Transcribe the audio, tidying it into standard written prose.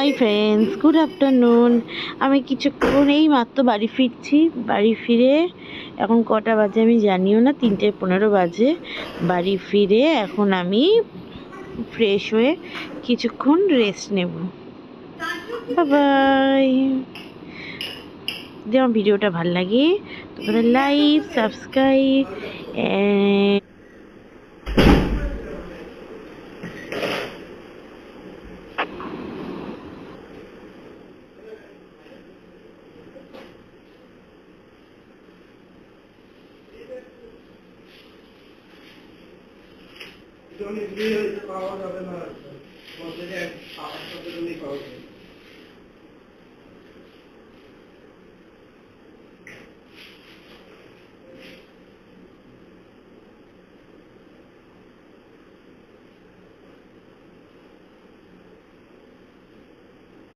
Hi friends, good afternoon. আমি কিছুক্ষণ এই মাত্র বাড়ি ফিরছি। বাড়ি ফিরে এখন কটা বাজে আমি জানিও না, 3:15 বাজে। বাড়ি ফিরে এখন আমি ফ্রেশ হয়ে কিছুক্ষণ রেস্ট নেব। বাই। যদি আমার ভিডিওটা ভালো লাগে তোমাদের লাইক, সাবস্ক্রাইব পাওয়া যাবে না, পাওয়া যাবে